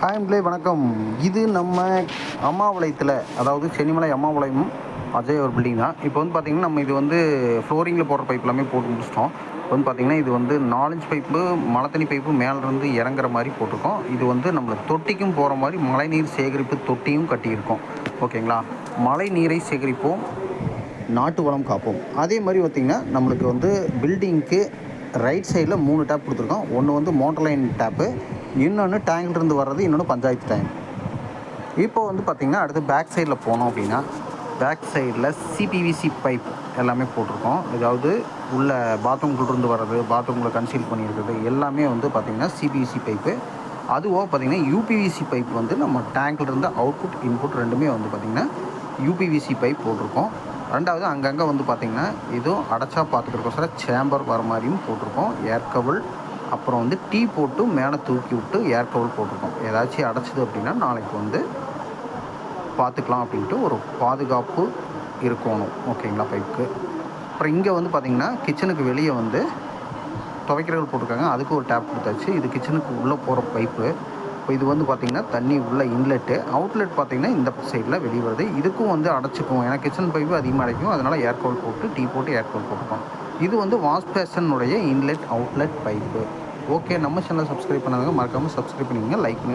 Hi அன்பர்களே வணக்கம். இது நம்ம அம்மாபாளையத்தில், அதாவது சென்னிமலை அம்மாபாளையம் அஜய் ஒரு பில்டிங் தான். இப்போ வந்து பார்த்திங்கன்னா நம்ம இது வந்து ஃப்ளோரிங்கில் போடுற பைப் எல்லாமே போட்டு முடிச்சிட்டோம். இப்போ வந்து பார்த்திங்கன்னா இது வந்து 4 இன்ச் பைப்பு, மழை தண்ணி பைப்பு மேலேருந்து இறங்குற மாதிரி போட்டிருக்கோம். இது வந்து நம்மளுக்கு தொட்டிக்கும் போகிற மாதிரி மழைநீர் சேகரிப்பு தொட்டியும் கட்டியிருக்கோம். ஓகேங்களா? மழை நீரை சேகரிப்போம், நாட்டு வளம் காப்போம். அதே மாதிரி பார்த்திங்கன்னா நம்மளுக்கு வந்து பில்டிங்க்கு ரைட் சைடில் 3 டேப் கொடுத்துருக்கோம். ஒன்று வந்து மோட்டர் லைன் டேப்பு, இன்னொன்று டேங்க்லேருந்து வர்றது, இன்னொன்று பஞ்சாயத்து டேங்க். இப்போ வந்து பார்த்திங்கன்னா அடுத்து பேக் சைடில் போனோம் அப்படின்னா, பேக் சைடில் சிபிவிசி பைப் எல்லாமே போட்டிருக்கோம். அதாவது உள்ள பாத்ரூம்குள்ளேருந்து வர்றது, பாத்ரூமில் கன்சீல் பண்ணியிருக்கிறது எல்லாமே வந்து பார்த்திங்கன்னா சிபிவிசி பைப்பு. அதுவோ பார்த்திங்கன்னா யூபிவிசி பைப் வந்து நம்ம டேங்க்லேருந்து அவுட்புட் இன்புட் ரெண்டுமே வந்து பார்த்திங்கன்னா யூபிவிசி பைப் போட்டிருக்கோம். ரெண்டாவது அங்கங்கே வந்து பார்த்திங்கன்னா இதுவும் அடைச்சா பார்த்துக்கிறக்கோசரம் சேம்பர் வர மாதிரியும் போட்டிருக்கோம். ஏர் கவுல், அப்புறம் வந்து டீ போட்டு மேலே தூக்கி விட்டு ஏர் கவுல் போட்டிருக்கோம். ஏதாச்சும் அடைச்சிது அப்படின்னா நாளைக்கு வந்து பார்த்துக்கலாம் அப்படின்ட்டு ஒரு பாதுகாப்பு இருக்கணும். ஓகேங்களா? பைப்புக்கு அப்புறம் இங்கே வந்து பார்த்திங்கன்னா கிச்சனுக்கு வெளியே வந்து துவைக்கிறவர்கள் போட்டிருக்காங்க. அதுக்கு ஒரு டேப் கொடுத்தாச்சு. இது கிச்சனுக்கு உள்ளே போகிற பைப்பு. இப்போ இது வந்து பார்த்திங்கன்னா தண்ணி உள்ள இன்லெட்டு, அவுட்லெட் பார்த்திங்கன்னா இந்த சைடில் வெளியே வருது. இதுக்கும் வந்து அடைச்சிக்கும், ஏன்னா கிச்சன் பைப்பு அதிகமாக அடைக்கும். அதனால் ஏர் கவுல் போட்டு டீ போட்டு ஏர் கவுல் போட்டுருக்கோம். இது வந்து வாஷ் பேஷனுடைய இன்லெட் அவுட்லெட் பைப்பு. ஓகே, நம்ம சேனலை சப்ஸ்கிரைப் பண்ணாதவங்க மறக்காமல் சப்ஸ்கிரைப் பண்ணிக்கங்க, லைக் பண்ணுங்கள்.